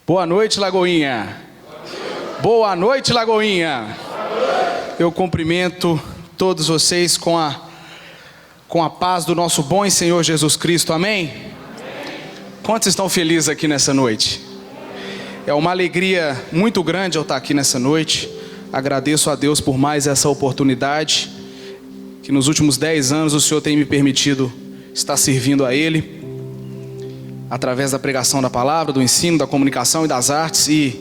Boa noite, Lagoinha. Boa noite, Lagoinha. Eu cumprimento todos vocês com a paz do nosso bom e Senhor Jesus Cristo. Amém? Quantos estão felizes aqui nessa noite? É uma alegria muito grande eu estar aqui nessa noite. Agradeço a Deus por mais essa oportunidade, que nos últimos 10 anos o Senhor tem me permitido estar servindo a Ele, através da pregação da palavra, do ensino, da comunicação e das artes. E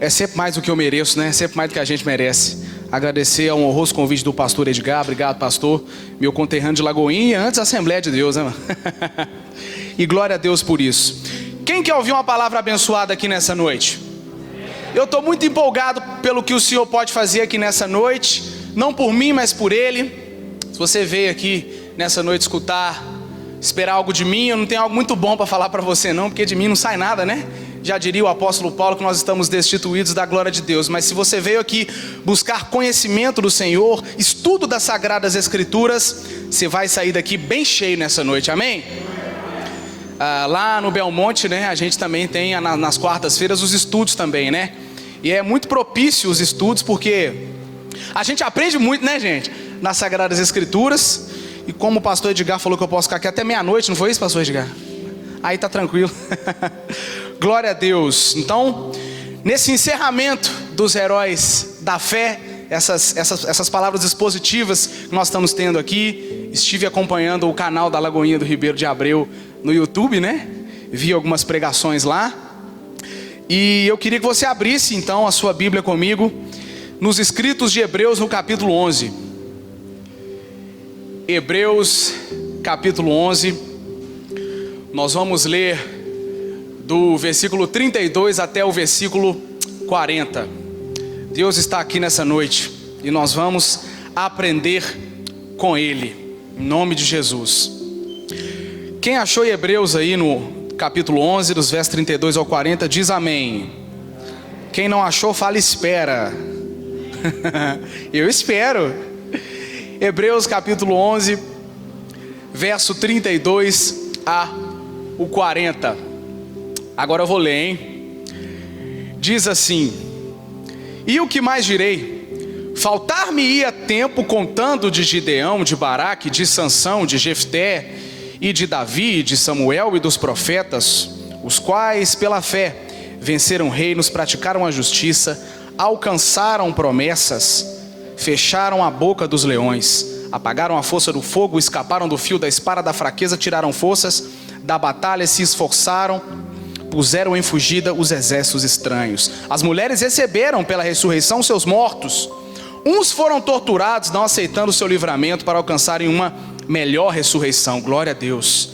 é sempre mais do que eu mereço, né? Sempre mais do que a gente merece. Agradecer ao honroso convite do pastor Edgar. Obrigado, pastor. Meu conterrâneo de Lagoinha, antes da Assembleia de Deus, né, mano? E glória a Deus por isso. Quem quer ouvir uma palavra abençoada aqui nessa noite? Eu estou muito empolgado pelo que o Senhor pode fazer aqui nessa noite. Não por mim, mas por Ele. Se você veio aqui nessa noite esperar algo de mim, eu não tenho algo muito bom para falar para você não, porque de mim não sai nada, né? Já diria o apóstolo Paulo que nós estamos destituídos da glória de Deus. Mas se você veio aqui buscar conhecimento do Senhor, estudo das Sagradas Escrituras, você vai sair daqui bem cheio nessa noite, amém? Lá no Belmonte, né, a gente também tem nas quartas-feiras os estudos também, né? E é muito propício os estudos, porque a gente aprende muito, né, gente? Nas Sagradas Escrituras. E como o pastor Edgar falou que eu posso ficar aqui até meia-noite, não foi isso, pastor Edgar? Aí tá tranquilo. Glória a Deus. Então, nesse encerramento dos heróis da fé, essas palavras expositivas que nós estamos tendo aqui, estive acompanhando o canal da Lagoinha do Ribeiro de Abreu no YouTube, né? Vi algumas pregações lá. E eu queria que você abrisse então a sua Bíblia comigo nos escritos de Hebreus no capítulo 11. Hebreus capítulo 11, nós vamos ler do versículo 32 até o versículo 40. Deus está aqui nessa noite e nós vamos aprender com Ele, em nome de Jesus. Quem achou Hebreus aí no capítulo 11, dos versos 32 ao 40, diz amém. Quem não achou, fala espera. Eu espero. Hebreus capítulo 11, verso 32 a o 40. Agora eu vou ler, hein? Diz assim: E o que mais direi? Faltar-me-ia tempo contando de Gideão, de Baraque, de Sansão, de Jefté, e de Davi, de Samuel e dos profetas, os quais pela fé venceram reinos, praticaram a justiça, alcançaram promessas, fecharam a boca dos leões, apagaram a força do fogo, escaparam do fio da espada da fraqueza, tiraram forças da batalha, se esforçaram, puseram em fugida os exércitos estranhos. As mulheres receberam pela ressurreição seus mortos. Uns foram torturados, não aceitando o seu livramento para alcançarem uma melhor ressurreição. Glória a Deus.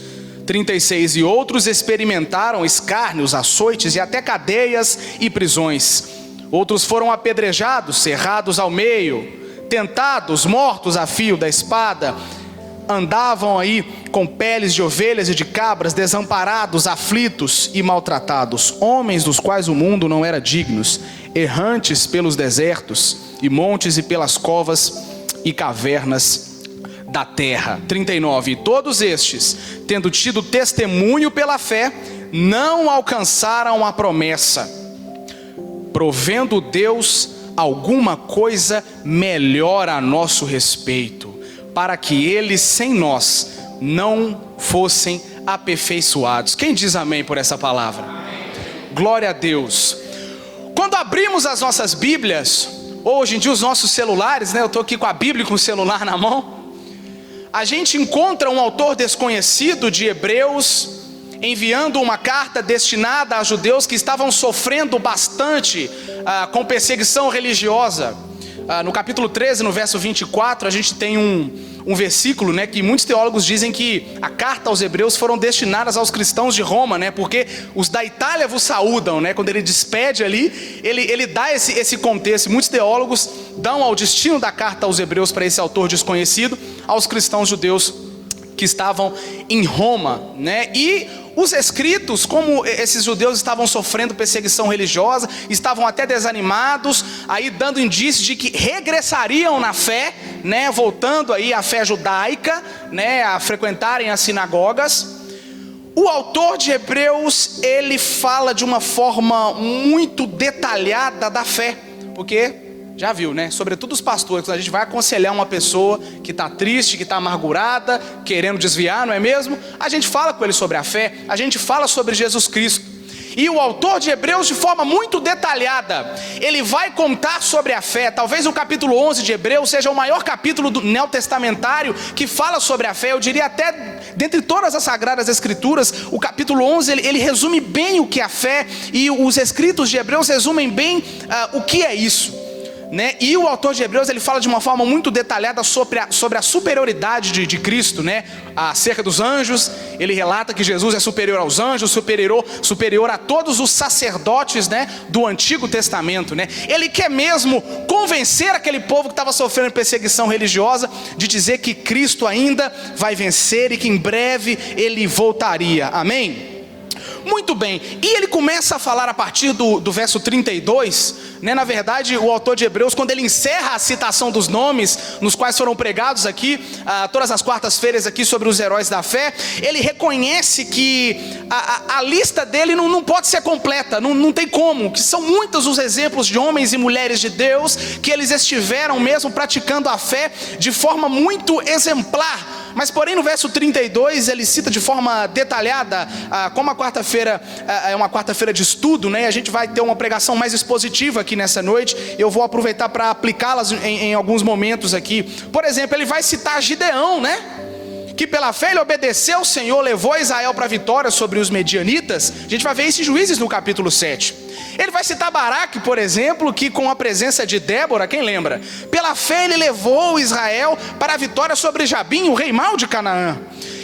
36. E outros experimentaram escárnios, açoites e até cadeias e prisões. Outros foram apedrejados, cerrados ao meio, tentados, mortos a fio da espada. Andavam aí com peles de ovelhas e de cabras, desamparados, aflitos e maltratados, homens dos quais o mundo não era dignos, errantes pelos desertos e montes e pelas covas e cavernas da terra. 39. E todos estes, tendo tido testemunho pela fé, não alcançaram a promessa, provendo Deus alguma coisa melhor a nosso respeito, para que eles sem nós não fossem aperfeiçoados. Quem diz amém por essa palavra? Amém. Glória a Deus. Quando abrimos as nossas Bíblias, hoje em dia os nossos celulares, né? Eu estou aqui com a Bíblia e com o celular na mão. A gente encontra um autor desconhecido de Hebreus enviando uma carta destinada a judeus que estavam sofrendo bastante com perseguição religiosa. No capítulo 13, no verso 24, a gente tem um versículo, né, que muitos teólogos dizem que a carta aos hebreus foram destinadas aos cristãos de Roma, né, porque os da Itália vos saúdam, né, quando ele despede ali, ele dá esse contexto. Muitos teólogos dão ao destino da carta aos hebreus para esse autor desconhecido, aos cristãos judeus que estavam em Roma, né? E os escritos, como esses judeus estavam sofrendo perseguição religiosa, estavam até desanimados, aí dando indícios de que regressariam na fé, né? Voltando aí à fé judaica, né? A frequentarem as sinagogas. O autor de Hebreus, ele fala de uma forma muito detalhada da fé, porque já viu, né? Sobretudo os pastores, quando a gente vai aconselhar uma pessoa que está triste, que está amargurada, querendo desviar, não é mesmo? A gente fala com ele sobre a fé, a gente fala sobre Jesus Cristo. E o autor de Hebreus, de forma muito detalhada, ele vai contar sobre a fé. Talvez o capítulo 11 de Hebreus seja o maior capítulo do neotestamentário que fala sobre a fé. Eu diria até, dentre todas as sagradas escrituras, o capítulo 11, ele resume bem o que é a fé. E os escritos de Hebreus resumem bem o que é isso, né? E o autor de Hebreus, ele fala de uma forma muito detalhada sobre a superioridade de Cristo, né? Acerca dos anjos, ele relata que Jesus é superior aos anjos, superior a todos os sacerdotes, né? Do Antigo Testamento, né? Ele quer mesmo convencer aquele povo que estava sofrendo perseguição religiosa, de dizer que Cristo ainda vai vencer e que em breve ele voltaria, amém? Muito bem, e ele começa a falar a partir do verso 32, né? Na verdade, o autor de Hebreus, quando ele encerra a citação dos nomes, nos quais foram pregados aqui, todas as quartas-feiras aqui sobre os heróis da fé, ele reconhece que a lista dele não pode ser completa, não tem como, que são muitos os exemplos de homens e mulheres de Deus, que eles estiveram mesmo praticando a fé de forma muito exemplar. Mas porém no verso 32 ele cita de forma detalhada, como a quarta-feira é uma quarta-feira de estudo, né? A gente vai ter uma pregação mais expositiva aqui nessa noite. Eu vou aproveitar para aplicá-las em alguns momentos aqui. Por exemplo, ele vai citar Gideão, né? Que pela fé ele obedeceu ao Senhor, levou Israel para a vitória sobre os medianitas. A gente vai ver isso em Juízes no capítulo 7. Ele vai citar Baraque, por exemplo, que com a presença de Débora, quem lembra? Pela fé ele levou Israel para a vitória sobre Jabim, o rei mau de Canaã.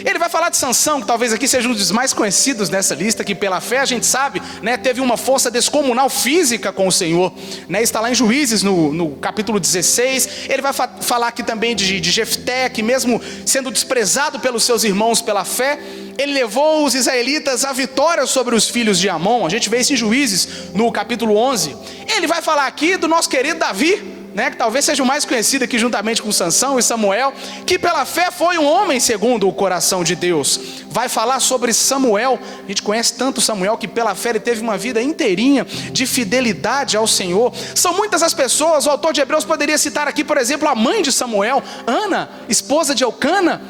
Ele vai falar de Sansão, que talvez aqui seja um dos mais conhecidos nessa lista, que pela fé a gente sabe, né, teve uma força descomunal física com o Senhor, né? Está lá em Juízes no capítulo 16. Ele vai falar aqui também de Jefté, que mesmo sendo desprezado pelos seus irmãos pela fé, ele levou os israelitas à vitória sobre os filhos de Amon. A gente vê isso em Juízes no capítulo 11. Ele vai falar aqui do nosso querido Davi, né, que talvez seja o mais conhecido aqui juntamente com Sansão e Samuel, que pela fé foi um homem segundo o coração de Deus. Vai falar sobre Samuel. A gente conhece tanto Samuel que pela fé ele teve uma vida inteirinha de fidelidade ao Senhor. São muitas as pessoas. O autor de Hebreus poderia citar aqui, por exemplo, a mãe de Samuel, Ana, esposa de Eucana,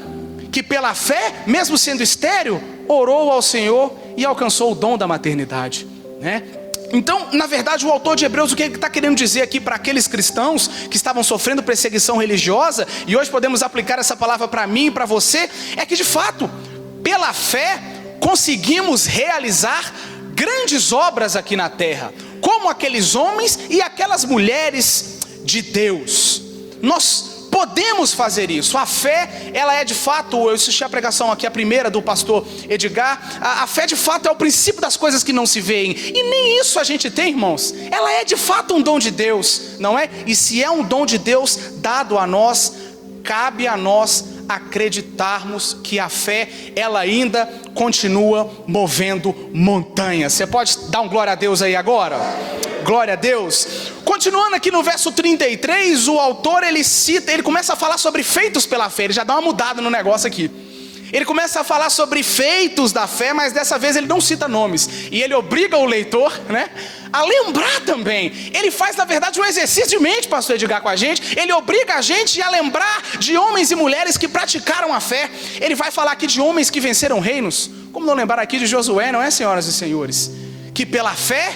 que pela fé, mesmo sendo estéril, orou ao Senhor e alcançou o dom da maternidade, né? Então, na verdade, o autor de Hebreus, o que ele está querendo dizer aqui para aqueles cristãos que estavam sofrendo perseguição religiosa, e hoje podemos aplicar essa palavra para mim e para você, é que de fato, pela fé, conseguimos realizar grandes obras aqui na terra, como aqueles homens e aquelas mulheres de Deus. Nós podemos fazer isso. A fé, ela é de fato, eu assisti a pregação aqui, a primeira do pastor Edgar, a fé de fato é o princípio das coisas que não se veem, e nem isso a gente tem, irmãos. Ela é de fato um dom de Deus, não é? E se é um dom de Deus dado a nós, cabe a nós acreditarmos que a fé, ela ainda continua movendo montanhas. Você pode dar um glória a Deus aí agora? Glória a Deus. Continuando aqui no verso 33, o autor ele começa a falar sobre feitos pela fé. Ele já dá uma mudada no negócio aqui. Ele começa a falar sobre feitos da fé, mas dessa vez ele não cita nomes. E ele obriga o leitor, né, a lembrar também. Ele faz, na verdade, um exercício de mente, pastor Edgar, com a gente. Ele obriga a gente a lembrar de homens e mulheres que praticaram a fé. Ele vai falar aqui de homens que venceram reinos. Como não lembrar aqui de Josué, não é, senhoras e senhores? Que pela fé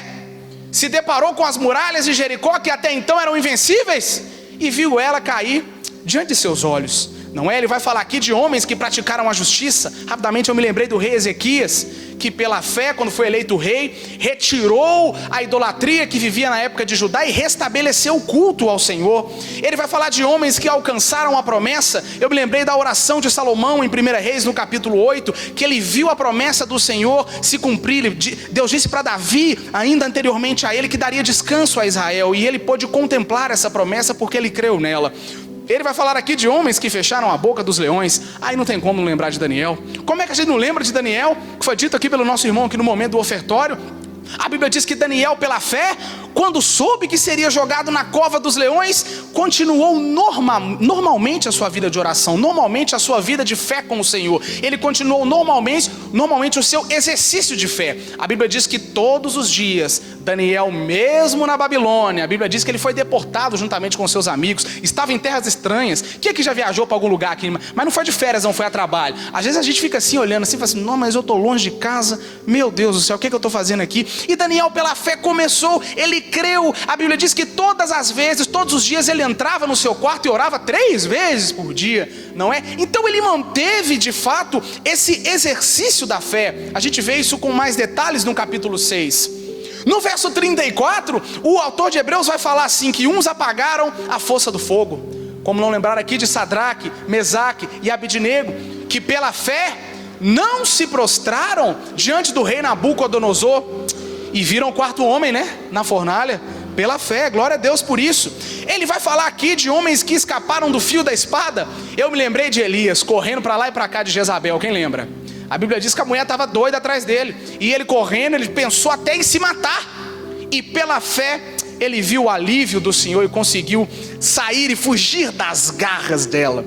se deparou com as muralhas de Jericó, que até então eram invencíveis, e viu ela cair diante de seus olhos. Não é? Ele vai falar aqui de homens que praticaram a justiça. Rapidamente eu me lembrei do rei Ezequias, que pela fé, quando foi eleito rei, retirou a idolatria que vivia na época de Judá e restabeleceu o culto ao Senhor. Ele vai falar de homens que alcançaram a promessa. Eu me lembrei da oração de Salomão em 1 Reis, no capítulo 8, que ele viu a promessa do Senhor se cumprir. Deus disse para Davi, ainda anteriormente a ele, que daria descanso a Israel, e ele pôde contemplar essa promessa porque ele creu nela. Ele vai falar aqui de homens que fecharam a boca dos leões. Aí não tem como não lembrar de Daniel. Como é que a gente não lembra de Daniel, que foi dito aqui pelo nosso irmão aqui no momento do ofertório? A Bíblia diz que Daniel, pela fé, quando soube que seria jogado na cova dos leões, continuou normalmente a sua vida de oração, normalmente a sua vida de fé com o Senhor. Ele continuou normalmente o seu exercício de fé. A Bíblia diz que todos os dias, Daniel, mesmo na Babilônia, a Bíblia diz que ele foi deportado juntamente com seus amigos, estava em terras estranhas. Quem aqui já viajou para algum lugar aqui? Mas não foi de férias, não foi a trabalho. Às vezes a gente fica assim olhando assim, fala assim, não, mas eu estou longe de casa, meu Deus do céu, o que eu estou fazendo aqui? E Daniel, pela fé, começou, ele creu. A Bíblia diz que todas as vezes, todos os dias, ele entrava no seu quarto e orava 3 vezes por dia, não é? Então ele manteve de fato esse exercício da fé. A gente vê isso com mais detalhes no capítulo 6. No verso 34, o autor de Hebreus vai falar assim, que uns apagaram a força do fogo. Como não lembrar aqui de Sadraque, Mesaque e Abidnego, que pela fé não se prostraram diante do rei Nabucodonosor e viram o 4º homem, né, na fornalha, pela fé. Glória a Deus por isso. Ele vai falar aqui de homens que escaparam do fio da espada. Eu me lembrei de Elias correndo para lá e para cá de Jezabel, quem lembra? A Bíblia diz que a mulher estava doida atrás dele, e ele correndo, ele pensou até em se matar, e pela fé ele viu o alívio do Senhor e conseguiu sair e fugir das garras dela.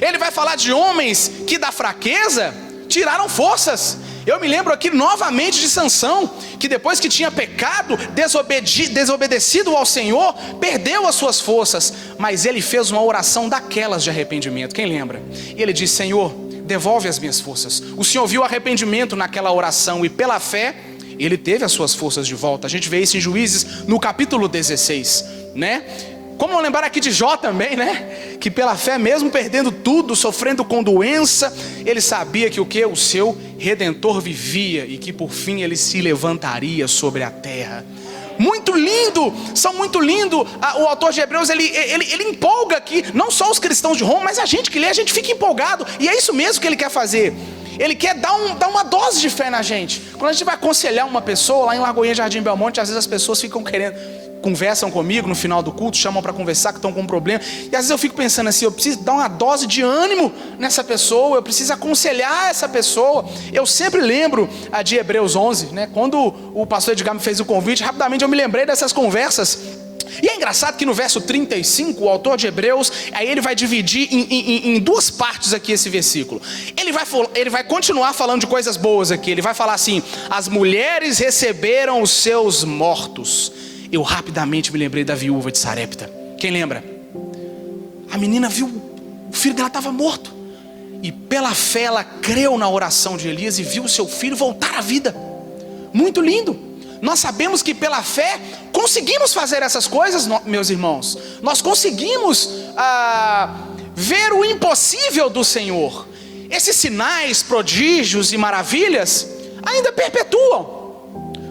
Ele vai falar de homens que da fraqueza tiraram forças. Eu me lembro aqui novamente de Sansão, que depois que tinha pecado, desobedecido ao Senhor, perdeu as suas forças, mas ele fez uma oração daquelas de arrependimento, quem lembra? E ele disse, Senhor, devolve as minhas forças. O Senhor viu arrependimento naquela oração, e pela fé, ele teve as suas forças de volta. A gente vê isso em Juízes, no capítulo 16, né? Como não lembrar aqui de Jó também, né? Que pela fé, mesmo perdendo tudo, sofrendo com doença, ele sabia que o seu Redentor vivia, e que por fim ele se levantaria sobre a terra. Muito lindo, são muito lindo. O autor de Hebreus, ele empolga aqui, não só os cristãos de Roma, mas a gente que lê, a gente fica empolgado. E é isso mesmo que ele quer fazer. Ele quer dar uma dose de fé na gente. Quando a gente vai aconselhar uma pessoa, lá em Lagoinha Jardim Belmonte, às vezes as pessoas ficam conversam comigo no final do culto, chamam para conversar que estão com um problema, e às vezes eu fico pensando assim, eu preciso dar uma dose de ânimo nessa pessoa, eu preciso aconselhar essa pessoa. Eu sempre lembro de Hebreus 11, né? Quando o pastor Edgar me fez o convite, rapidamente eu me lembrei dessas conversas. E é engraçado que no verso 35, o autor de Hebreus, aí ele vai dividir em 2 partes aqui esse versículo. Ele vai continuar falando de coisas boas aqui. Ele vai falar assim, as mulheres receberam os seus mortos. Eu rapidamente me lembrei da viúva de Sarepta. Quem lembra? A menina viu, o filho dela estava morto, e pela fé ela creu na oração de Elias e viu o seu filho voltar à vida. Muito lindo. Nós sabemos que pela fé conseguimos fazer essas coisas, meus irmãos. Nós conseguimos ver o impossível do Senhor. Esses sinais, prodígios e maravilhas ainda perpetuam.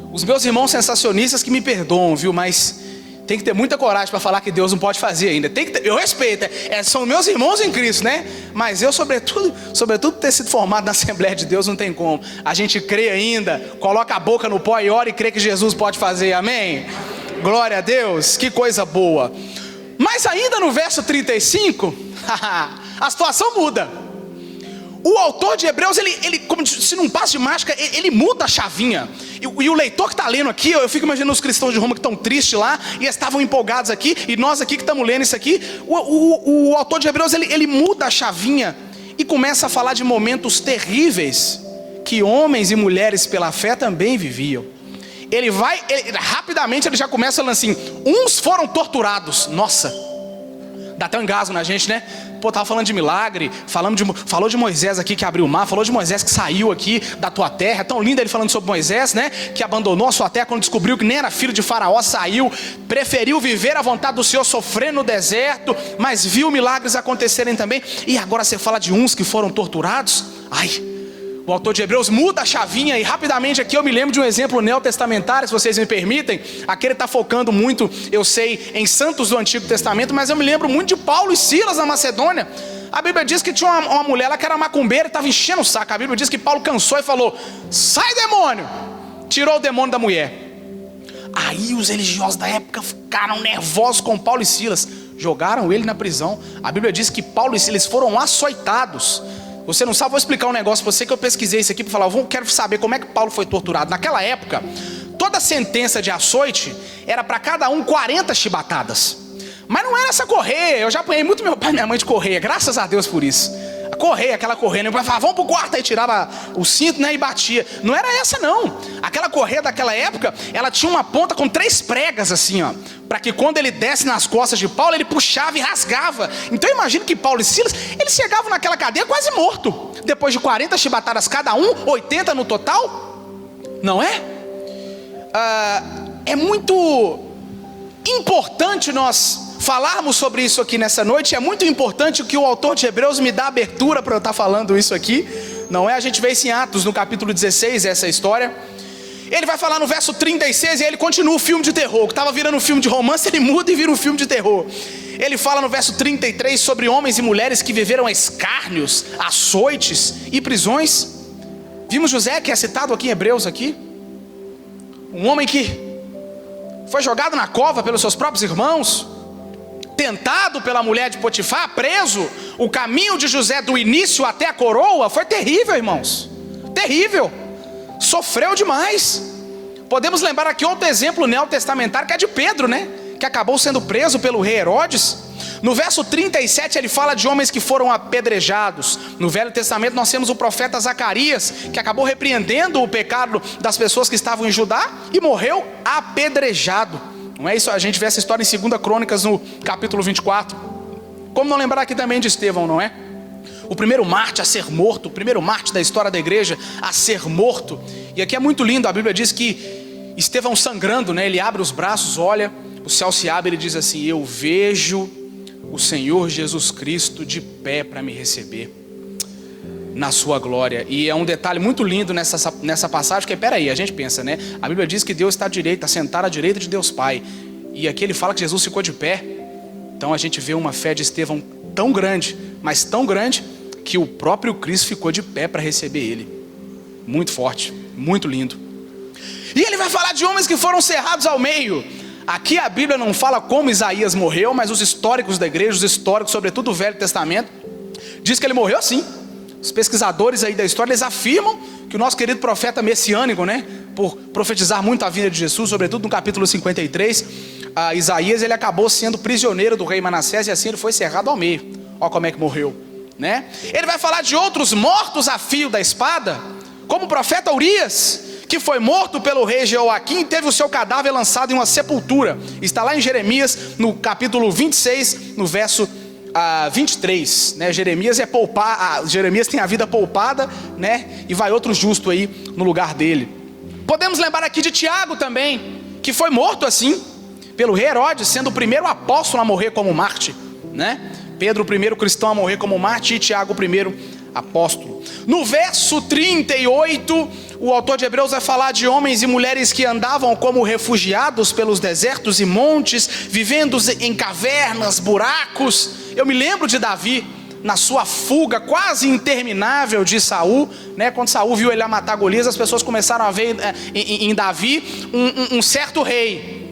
Os meus irmãos sensacionistas que me perdoam, viu? Mas tem que ter muita coragem para falar que Deus não pode fazer ainda. Eu respeito, são meus irmãos em Cristo, né? Mas eu, sobretudo ter sido formado na Assembleia de Deus, não tem como. A gente crê ainda, coloca a boca no pó e ora e crê que Jesus pode fazer, amém? Glória a Deus, que coisa boa. Mas ainda no verso 35, a situação muda. O autor de Hebreus, ele como se num passo de mágica, ele muda a chavinha. E o leitor que está lendo aqui, eu fico imaginando os cristãos de Roma que estão tristes lá, e estavam empolgados aqui, e nós aqui que estamos lendo isso aqui. O autor de Hebreus, ele muda a chavinha e começa a falar de momentos terríveis que homens e mulheres pela fé também viviam. Rapidamente ele já começa falando assim, uns foram torturados. Nossa, dá até um engasgo na gente, né? Pô, tava falando de milagre, falou de Moisés aqui que abriu o mar, falou de Moisés que saiu aqui da tua terra. É tão lindo ele falando sobre Moisés, né? Que abandonou a sua terra quando descobriu que nem era filho de Faraó, saiu, preferiu viver a vontade do Senhor, sofrendo no deserto, mas viu milagres acontecerem também. E agora você fala de uns que foram torturados? Ai, o autor de Hebreus muda a chavinha, e rapidamente aqui eu me lembro de um exemplo neotestamentário, se vocês me permitem. Aqui ele está focando muito, eu sei, em santos do Antigo Testamento, mas eu me lembro muito de Paulo e Silas na Macedônia. A Bíblia diz que tinha uma mulher lá que era macumbeira e estava enchendo o saco. A Bíblia diz que Paulo cansou e falou, sai demônio! Tirou o demônio da mulher. Aí os religiosos da época ficaram nervosos com Paulo e Silas, jogaram ele na prisão. A Bíblia diz que Paulo e Silas foram açoitados. Você não sabe, vou explicar um negócio para você, que eu pesquisei isso aqui para falar, quero saber como é que Paulo foi torturado. Naquela época, toda sentença de açoite era para cada um 40 chibatadas. Mas não era essa correia. Eu já apanhei muito meu pai e minha mãe de correia, graças a Deus por isso. A correia, aquela correia, meu pai falava, vamos pro quarto, aí tirava o cinto, né, e batia. Não era essa não. Aquela correia daquela época, ela tinha uma ponta com 3 pregas assim, ó, para que quando ele desce nas costas de Paulo, ele puxava e rasgava. Então imagina que Paulo e Silas, eles chegavam naquela cadeia quase morto. Depois de 40 chibatadas cada um, 80 no total. Não é? É muito importante nós falarmos sobre isso aqui nessa noite. É muito importante que o autor de Hebreus me dá abertura para eu estar falando isso aqui. Não é? A gente vê isso em Atos, no capítulo 16, essa história. Ele vai falar no verso 36 e aí ele continua o filme de terror. Que estava virando um filme de romance, ele muda e vira um filme de terror. Ele fala no verso 33 sobre homens e mulheres que viveram escárnios, açoites e prisões. Vimos José, que é citado aqui em Hebreus aqui. Um homem que foi jogado na cova pelos seus próprios irmãos, tentado pela mulher de Potifar, preso. O caminho de José do início até a coroa foi terrível, irmãos. Terrível. Sofreu demais. Podemos lembrar aqui outro exemplo neotestamentário, que é de Pedro, né? Que acabou sendo preso pelo rei Herodes. No verso 37 ele fala de homens que foram apedrejados. No Velho Testamento nós temos o profeta Zacarias, que acabou repreendendo o pecado das pessoas que estavam em Judá e morreu apedrejado. Não é isso? A gente vê essa história em 2 Crônicas, no capítulo 24. Como não lembrar aqui também de Estevão, não é? O primeiro mártir a ser morto, o primeiro mártir da história da igreja a ser morto. E aqui é muito lindo, a Bíblia diz que Estevão sangrando, né? Ele abre os braços, olha, o céu se abre, ele diz assim: eu vejo o Senhor Jesus Cristo de pé para me receber na sua glória. E é um detalhe muito lindo nessa passagem, que peraí, a gente pensa, né? A Bíblia diz que Deus está à direita, sentado à direita de Deus Pai. E aqui ele fala que Jesus ficou de pé. Então a gente vê uma fé de Estevão tão grande, mas tão grande, que o próprio Cristo ficou de pé para receber ele. Muito forte, muito lindo. E ele vai falar de homens que foram cerrados ao meio. Aqui a Bíblia não fala como Isaías morreu, mas os históricos da igreja, os históricos, sobretudo do Velho Testamento, diz que ele morreu assim. Os pesquisadores aí da história, eles afirmam que o nosso querido profeta messiânico, né, por profetizar muito a vinda de Jesus, sobretudo no capítulo 53, Isaías, ele acabou sendo prisioneiro do rei Manassés, e assim ele foi cerrado ao meio. Olha como é que morreu, né? Ele vai falar de outros mortos a fio da espada, como o profeta Urias, que foi morto pelo rei Jeoaquim e teve o seu cadáver lançado em uma sepultura. Está lá em Jeremias, no capítulo 26, no verso 23, né? Jeremias Jeremias tem a vida poupada, né? E vai outro justo aí no lugar dele. Podemos lembrar aqui de Tiago também, que foi morto assim pelo rei Herodes, sendo o primeiro apóstolo a morrer como mártir, né? Pedro, o primeiro cristão a morrer como mártir, e Tiago, o primeiro apóstolo. No verso 38, o autor de Hebreus vai falar de homens e mulheres que andavam como refugiados pelos desertos e montes, vivendo em cavernas, buracos. Eu me lembro de Davi, na sua fuga quase interminável de Saul, né? Quando Saul viu ele lá matar Golias, as pessoas começaram a ver em Davi um certo rei.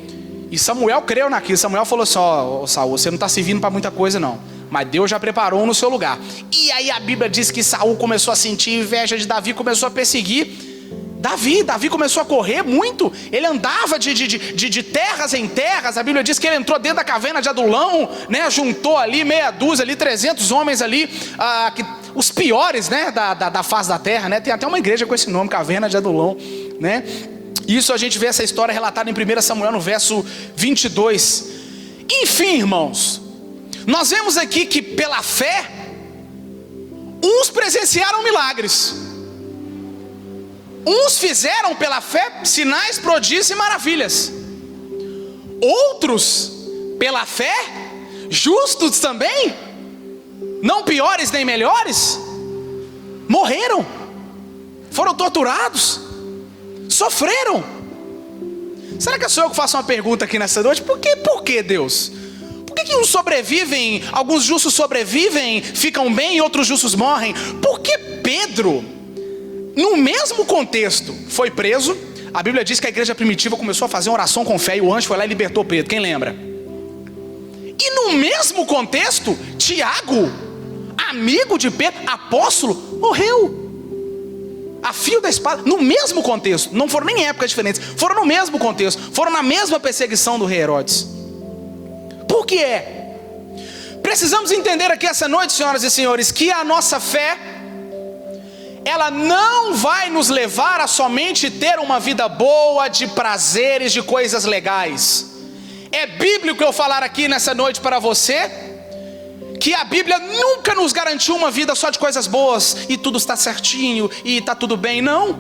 E Samuel creu naquilo. Samuel falou assim: ó, Saul, você não está servindo para muita coisa não, mas Deus já preparou um no seu lugar. E aí a Bíblia diz que Saul começou a sentir inveja de Davi, começou a perseguir Davi começou a correr muito. Ele andava de terras em terras. A Bíblia diz que ele entrou dentro da caverna de Adulão, né? Juntou ali meia dúzia, ali 300 homens ali, os piores, né? da face da terra, né? Tem até uma igreja com esse nome, Caverna de Adulão, né? Isso a gente vê essa história relatada em 1 Samuel no verso 22. Enfim, irmãos, nós vemos aqui que pela fé uns presenciaram milagres, uns fizeram pela fé sinais, prodígios e maravilhas. Outros, pela fé, justos também, não piores nem melhores, morreram, foram torturados, sofreram. Será que sou eu que faço uma pergunta aqui nessa noite? Por que Deus? Por que uns sobrevivem, alguns justos sobrevivem, ficam bem e outros justos morrem? Por que Pedro, no mesmo contexto, foi preso? A Bíblia diz que a igreja primitiva começou a fazer uma oração com fé e o anjo foi lá e libertou Pedro, quem lembra? E no mesmo contexto, Tiago, amigo de Pedro, apóstolo, morreu. A fio da espada, no mesmo contexto. Não foram nem épocas diferentes, foram no mesmo contexto, foram na mesma perseguição do rei Herodes. Por que é? Precisamos entender aqui essa noite, senhoras e senhores, que a nossa fé, ela não vai nos levar a somente ter uma vida boa, de prazeres, de coisas legais. É bíblico eu falar aqui nessa noite para você, que a Bíblia nunca nos garantiu uma vida só de coisas boas, e tudo está certinho, e está tudo bem, não.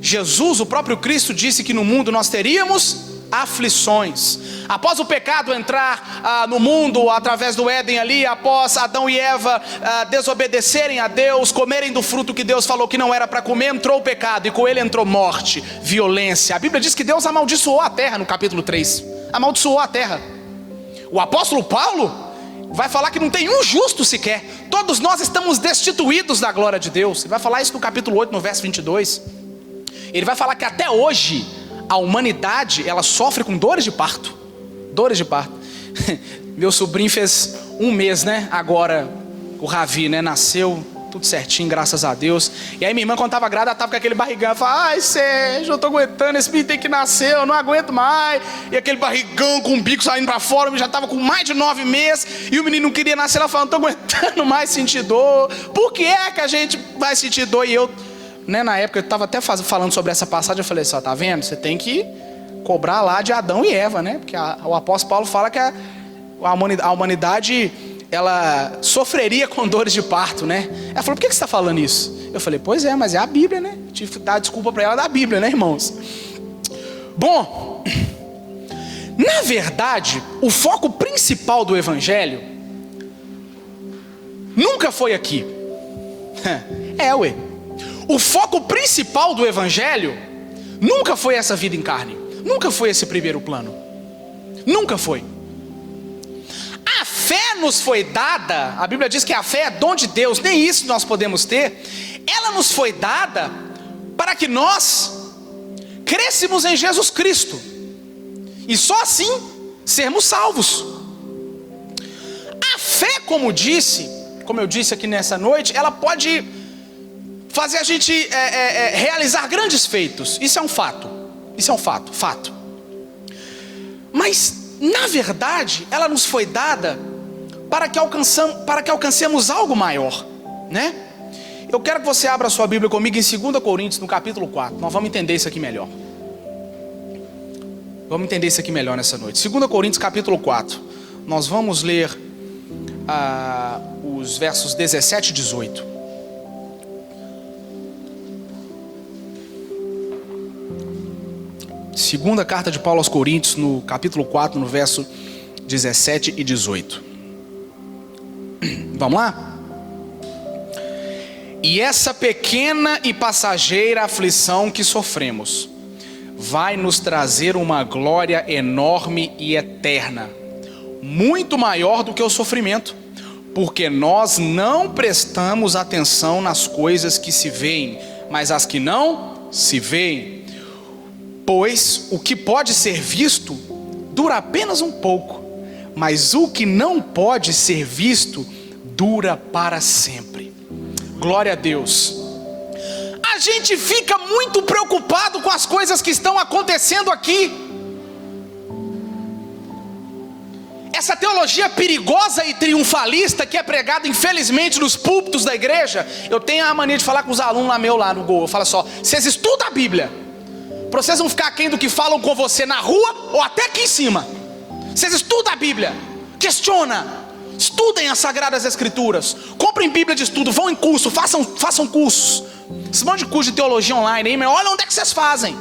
Jesus, o próprio Cristo, disse que no mundo nós teríamos aflições. Após o pecado entrar no mundo, através do Éden ali, após Adão e Eva desobedecerem a Deus, comerem do fruto que Deus falou que não era para comer, entrou o pecado, e com ele entrou morte, violência. A Bíblia diz que Deus amaldiçoou a terra no capítulo 3, amaldiçoou a terra. O apóstolo Paulo vai falar que não tem um justo sequer, todos nós estamos destituídos da glória de Deus. Ele vai falar isso no capítulo 8, no verso 22. Ele vai falar que até hoje a humanidade, ela sofre com dores de parto. Dores de parto. Meu sobrinho fez 1 mês, né? Agora, o Ravi, né? Nasceu, tudo certinho, graças a Deus. E aí minha irmã, quando estava grávida, ela estava com aquele barrigão. Ela falava, ai Sérgio, eu estou aguentando, esse menino tem que nascer, eu não aguento mais. E aquele barrigão com o bico saindo para fora, eu já estava com mais de 9 meses. E o menino não queria nascer, ela falava, não estou aguentando mais sentir dor. Por que é que a gente vai sentir dor? E eu, né, na época, eu estava até falando sobre essa passagem, eu falei assim, ó, tá vendo? Você tem que cobrar lá de Adão e Eva, né? Porque o apóstolo Paulo fala que a humanidade, ela sofreria com dores de parto, né? Ela falou, por que você está falando isso? Eu falei, pois é, mas é a Bíblia, né? Tive que dar desculpa para ela da Bíblia, né, irmãos? Bom, na verdade, o foco principal do Evangelho nunca foi aqui. O foco principal do Evangelho nunca foi essa vida em carne. Nunca foi esse primeiro plano. Nunca foi. A fé nos foi dada, a Bíblia diz que a fé é dom de Deus, nem isso nós podemos ter. Ela nos foi dada para que nós crescêssemos em Jesus Cristo, e só assim sermos salvos. A fé, como eu disse aqui nessa noite, ela pode fazer a gente realizar grandes feitos. Isso é um fato. Isso é um fato. Mas, na verdade, ela nos foi dada para que alcancemos algo maior, né? Eu quero que você abra a sua Bíblia comigo em 2 Coríntios, no capítulo 4. Nós vamos entender isso aqui melhor. Vamos entender isso aqui melhor nessa noite. 2 Coríntios, capítulo 4. Nós vamos ler os versos 17 e 18. Segunda carta de Paulo aos Coríntios, no capítulo 4, no verso 17 e 18. Vamos lá? E essa pequena e passageira aflição que sofremos vai nos trazer uma glória enorme e eterna, muito maior do que o sofrimento, porque nós não prestamos atenção nas coisas que se veem, mas as que não se veem. Pois o que pode ser visto dura apenas um pouco, mas o que não pode ser visto dura para sempre. Glória a Deus. A gente fica muito preocupado com as coisas que estão acontecendo aqui. Essa teologia perigosa e triunfalista que é pregada infelizmente nos púlpitos da igreja. Eu tenho a mania de falar com os alunos lá no Gol. Eu falo só, vocês estudam a Bíblia, para vocês não ficar aquém do que falam com você na rua ou até aqui em cima. Vocês estudam a Bíblia, questiona, estudem as Sagradas Escrituras, comprem Bíblia de estudo, vão em curso, façam cursos. Esse monte de curso de teologia online aí, mas olha onde é que vocês fazem.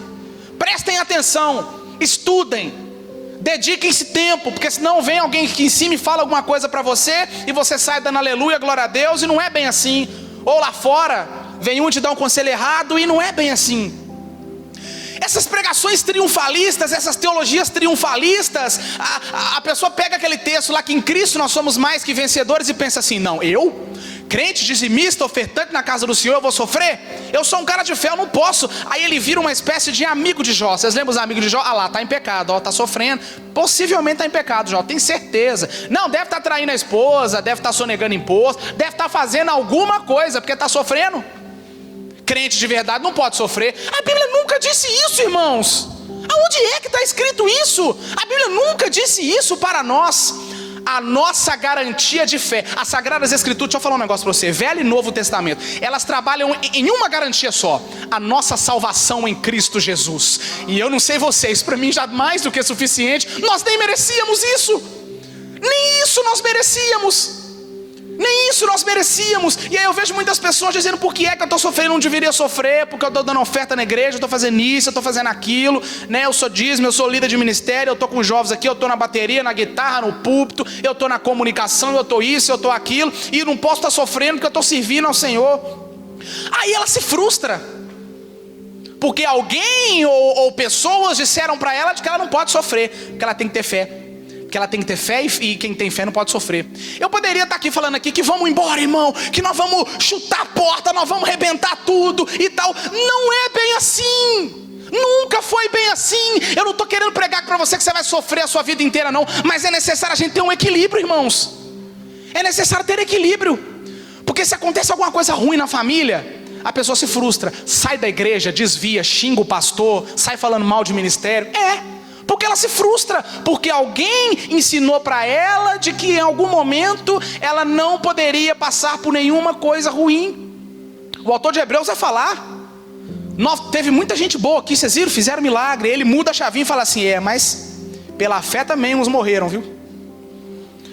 Prestem atenção, estudem, dediquem-se tempo, porque senão vem alguém aqui em cima e fala alguma coisa para você, e você sai dando aleluia, glória a Deus, e não é bem assim. Ou lá fora, vem um te dar um conselho errado, e não é bem assim. Essas pregações triunfalistas, essas teologias triunfalistas, a pessoa pega aquele texto lá que em Cristo nós somos mais que vencedores e pensa assim, não, eu, crente, dizimista, ofertante na casa do Senhor, eu vou sofrer? Eu sou um cara de fé, eu não posso. Aí ele vira uma espécie de amigo de Jó. Vocês lembram os amigos de Jó? Ah lá, está em pecado, ó, está sofrendo, possivelmente está em pecado, Jó, tem certeza. Não, deve estar traindo a esposa, deve estar sonegando imposto, deve estar fazendo alguma coisa, porque está sofrendo. Crente de verdade não pode sofrer. A Bíblia nunca disse isso, irmãos. Aonde é que está escrito isso? A Bíblia nunca disse isso para nós. A nossa garantia de fé, as Sagradas Escrituras, deixa eu falar um negócio para você, Velho e Novo Testamento, elas trabalham em uma garantia só: a nossa salvação em Cristo Jesus. E eu não sei vocês, para mim já mais do que suficiente. Nós nem merecíamos isso. Nem isso nós merecíamos. Nem isso nós merecíamos. E aí eu vejo muitas pessoas dizendo: por que é que eu estou sofrendo? Eu não deveria sofrer, porque eu estou dando oferta na igreja, eu estou fazendo isso, eu estou fazendo aquilo, né? Eu sou dízimo, eu sou líder de ministério, eu estou com jovens aqui, eu estou na bateria, na guitarra, no púlpito, eu estou na comunicação, eu estou isso, eu estou aquilo, e não posso estar sofrendo porque eu estou servindo ao Senhor. Aí ela se frustra, porque alguém ou pessoas disseram para ela de que ela não pode sofrer, que ela tem que ter fé. Que ela tem que ter fé, e quem tem fé não pode sofrer. Eu poderia estar aqui falando aqui que vamos embora, irmão, que nós vamos chutar a porta, nós vamos arrebentar tudo e tal. Não é bem assim. Nunca foi bem assim. Eu não estou querendo pregar para você que você vai sofrer a sua vida inteira, não. Mas é necessário a gente ter um equilíbrio, irmãos. É necessário ter equilíbrio. Porque se acontece alguma coisa ruim na família, a pessoa se frustra, sai da igreja, desvia, xinga o pastor, sai falando mal de ministério. Porque ela se frustra, porque alguém ensinou para ela de que em algum momento ela não poderia passar por nenhuma coisa ruim. O autor de Hebreus vai falar: teve muita gente boa aqui, vocês viram, fizeram milagre. Ele muda a chavinha e fala assim: mas pela fé também uns morreram, viu?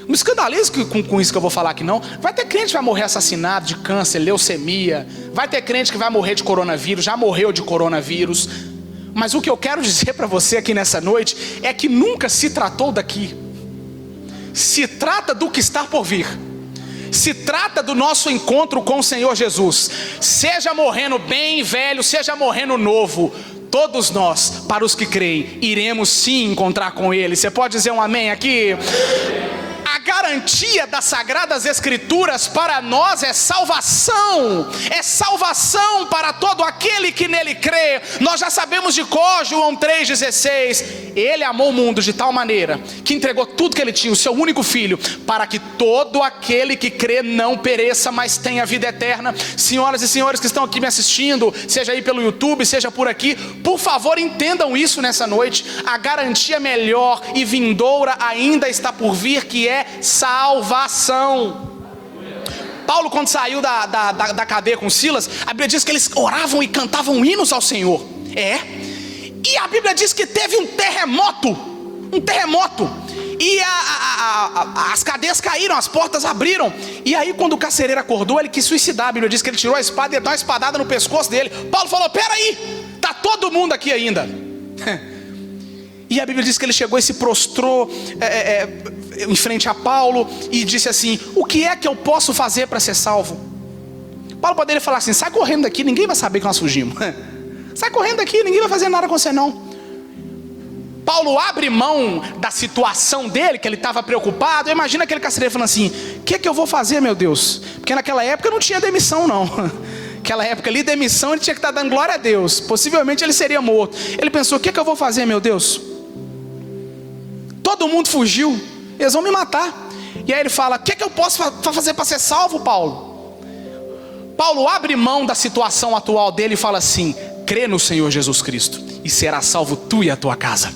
Não escandalize com isso que eu vou falar aqui não. Vai ter crente que vai morrer assassinado de câncer, leucemia. Vai ter crente que vai morrer de coronavírus, já morreu de coronavírus. Mas o que eu quero dizer para você aqui nessa noite é que nunca se tratou daqui. Se trata do que está por vir. Se trata do nosso encontro com o Senhor Jesus. Seja morrendo bem velho, seja morrendo novo, todos nós, para os que creem, iremos sim encontrar com Ele. Você pode dizer um amém aqui? A garantia das Sagradas Escrituras para nós é salvação para todo aquele que nele crê. Nós já sabemos de cor, João 3,16, Ele amou o mundo de tal maneira que entregou tudo que Ele tinha, o seu único Filho, para que todo aquele que crê não pereça, mas tenha vida eterna. Senhoras e senhores que estão aqui me assistindo, seja aí pelo YouTube, seja por aqui, por favor entendam isso nessa noite. A garantia melhor e vindoura ainda está por vir, que é salvação. Paulo, quando saiu da cadeia com Silas, a Bíblia diz que eles oravam e cantavam hinos ao Senhor. E a Bíblia diz que teve um terremoto, e as cadeias caíram, as portas abriram. E aí quando o carcereiro acordou, ele quis suicidar. A Bíblia diz que ele tirou a espada e deu uma espadada no pescoço dele. Paulo falou: peraí, tá todo mundo aqui ainda. E a Bíblia diz que ele chegou e se prostrou em frente a Paulo e disse assim: o que é que eu posso fazer para ser salvo? Paulo poderia falar assim: sai correndo daqui, ninguém vai saber que nós fugimos. Sai correndo daqui, ninguém vai fazer nada com você não. Paulo abre mão da situação dele, que ele estava preocupado. Imagina aquele carcereiro falando assim: o que é que eu vou fazer, meu Deus? Porque naquela época não tinha demissão não. Naquela época ali, demissão, ele tinha que estar dando glória a Deus. Possivelmente ele seria morto. Ele pensou: o que é que eu vou fazer, meu Deus? Todo mundo fugiu, eles vão me matar. E aí ele fala: o que é que eu posso fazer para ser salvo, Paulo? Paulo abre mão da situação atual dele e fala assim: crê no Senhor Jesus Cristo e será salvo tu e a tua casa.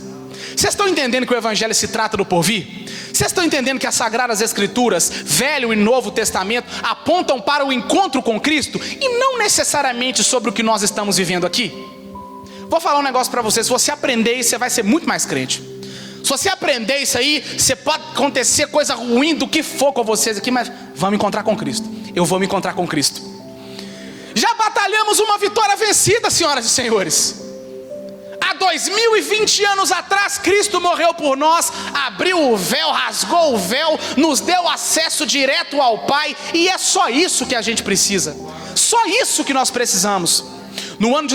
Vocês estão entendendo que o Evangelho se trata do porvir? Vocês estão entendendo que as Sagradas Escrituras, Velho e Novo Testamento, apontam para o encontro com Cristo e não necessariamente sobre o que nós estamos vivendo aqui? Vou falar um negócio para vocês: se você aprender isso, você vai ser muito mais crente. Se você aprender isso aí, você pode acontecer coisa ruim do que for com vocês aqui, mas vamos encontrar com Cristo. Eu vou me encontrar com Cristo. Já batalhamos uma vitória vencida, senhoras e senhores. Há 2020 anos atrás, Cristo morreu por nós, abriu o véu, rasgou o véu, nos deu acesso direto ao Pai. E é só isso que a gente precisa. Só isso que nós precisamos. No ano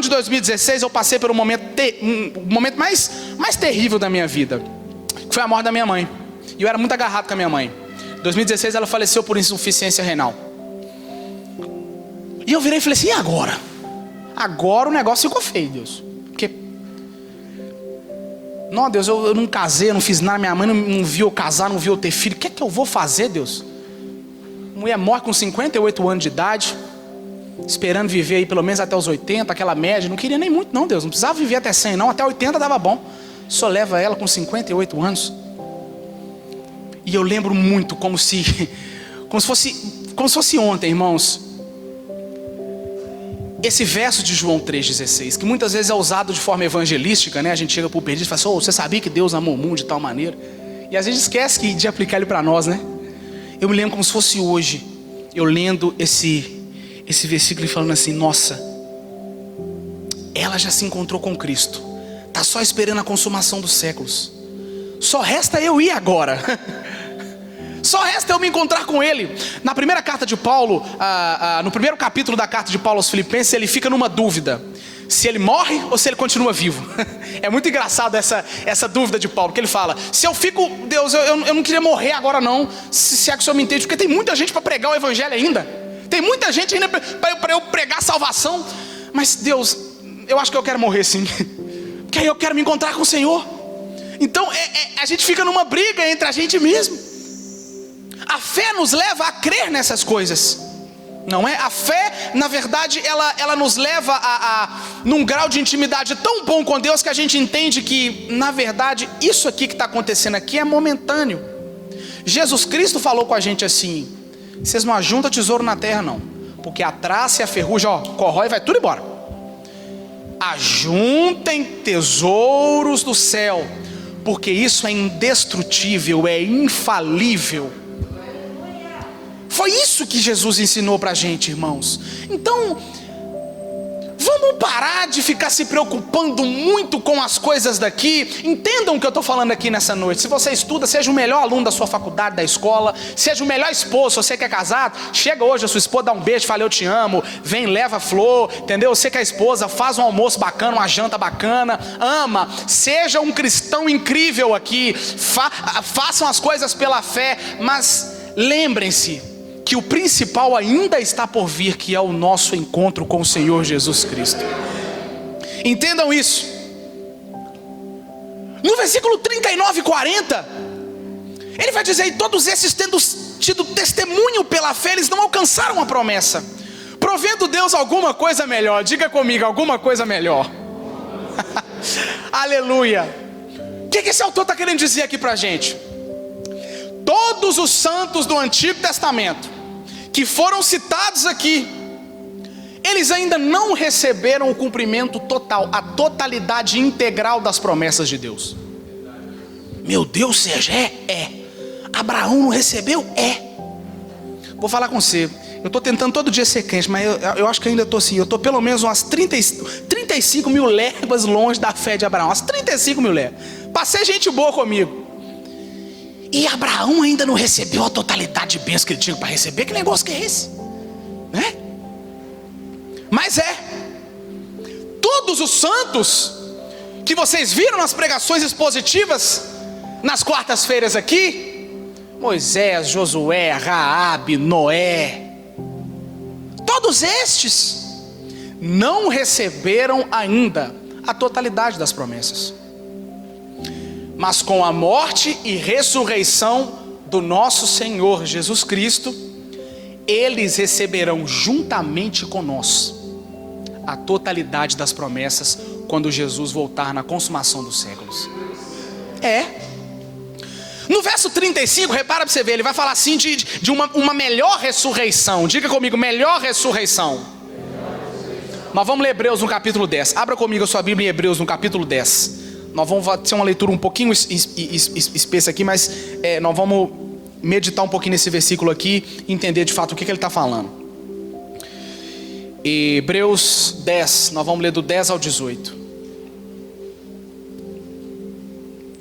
de 2016 eu passei por um momento mais terrível da minha vida, que foi a morte da minha mãe. E eu era muito agarrado com a minha mãe. Em 2016 ela faleceu por insuficiência renal. E eu virei e falei assim: e agora? Agora o negócio ficou feio, Deus. Porque, não, Deus, eu não casei, eu não fiz nada. Minha mãe não viu eu casar, não viu eu ter filho. O que é que eu vou fazer, Deus? Mulher morre com 58 anos de idade. esperando viver aí pelo menos até os 80, aquela média. Não queria nem muito não, Deus, não precisava viver até 100 não, até 80 dava bom. Só leva ela com 58 anos. E eu lembro muito como se fosse ontem, irmãos, esse verso de João 3,16, que muitas vezes é usado de forma evangelística, né? A gente chega para o perdido e fala assim: oh, você sabia que Deus amou o mundo de tal maneira? E às vezes esquece de aplicar ele para nós, né? Eu me lembro como se fosse hoje, eu lendo esse versículo e falando assim: nossa, ela já se encontrou com Cristo, está só esperando a consumação dos séculos, só resta eu ir agora. Só resta eu me encontrar com Ele. Na primeira carta de Paulo, no primeiro capítulo da carta de Paulo aos Filipenses, ele fica numa dúvida: se ele morre ou se ele continua vivo. É muito engraçado essa dúvida de Paulo, que ele fala: se eu fico, Deus, eu não queria morrer agora não, se é que o Senhor me entende, porque tem muita gente para pregar o evangelho ainda, tem muita gente ainda para eu pregar salvação, mas Deus, eu acho que eu quero morrer sim, porque aí eu quero me encontrar com o Senhor. Então a gente fica numa briga entre a gente mesmo. A fé nos leva a crer nessas coisas, não é? A fé, na verdade, ela nos leva num grau de intimidade tão bom com Deus, que a gente entende que, na verdade, isso aqui que está acontecendo aqui é momentâneo. Jesus Cristo falou com a gente assim: vocês não ajuntam tesouro na terra não, porque a traça e a ferrugem, corrói e vai tudo embora. Ajuntem tesouros do céu, porque isso é indestrutível, é infalível. Foi isso que Jesus ensinou pra gente, irmãos. Então, vamos parar de ficar se preocupando muito com as coisas daqui. Entendam o que eu estou falando aqui nessa noite. Se você estuda, seja o melhor aluno da sua faculdade, da escola, seja o melhor esposo. Você que é casado, chega hoje a sua esposa, dá um beijo, fala eu te amo, vem, leva flor, entendeu? Você que é esposa, faz um almoço bacana, uma janta bacana, ama, seja um cristão incrível aqui, façam as coisas pela fé, mas lembrem-se que o principal ainda está por vir, que é o nosso encontro com o Senhor Jesus Cristo. Entendam isso. No versículo 39 e 40, ele vai dizer: e todos esses, tendo tido testemunho pela fé, eles não alcançaram a promessa, provendo Deus alguma coisa melhor. Diga comigo, alguma coisa melhor. Aleluia. O que esse autor está querendo dizer aqui para a gente? Todos os santos do Antigo Testamento que foram citados aqui, eles ainda não receberam o cumprimento total, a totalidade integral das promessas de Deus. Meu Deus, seja, Abraão não recebeu? Vou falar com você, eu estou tentando todo dia ser crente, mas eu acho que ainda estou assim, eu estou pelo menos umas 35 mil léguas longe da fé de Abraão, umas 35 mil léguas. Passei gente boa comigo. E Abraão ainda não recebeu a totalidade de bênçãos que ele tinha para receber. Que negócio que é esse? Né? Mas todos os santos que vocês viram nas pregações expositivas nas quartas-feiras aqui, Moisés, Josué, Raabe, Noé, todos estes não receberam ainda a totalidade das promessas. Mas com a morte e ressurreição do nosso Senhor Jesus Cristo, eles receberão juntamente com nós a totalidade das promessas quando Jesus voltar na consumação dos séculos. No verso 35, repara para você ver, ele vai falar assim de uma melhor ressurreição. Diga comigo, melhor ressurreição. Nós vamos ler Hebreus no capítulo 10. Abra comigo a sua Bíblia em Hebreus no capítulo 10. Nós vamos ter uma leitura um pouquinho espessa aqui, mas nós vamos meditar um pouquinho nesse versículo aqui e entender de fato o que ele está falando. Hebreus 10, nós vamos ler do 10 ao 18.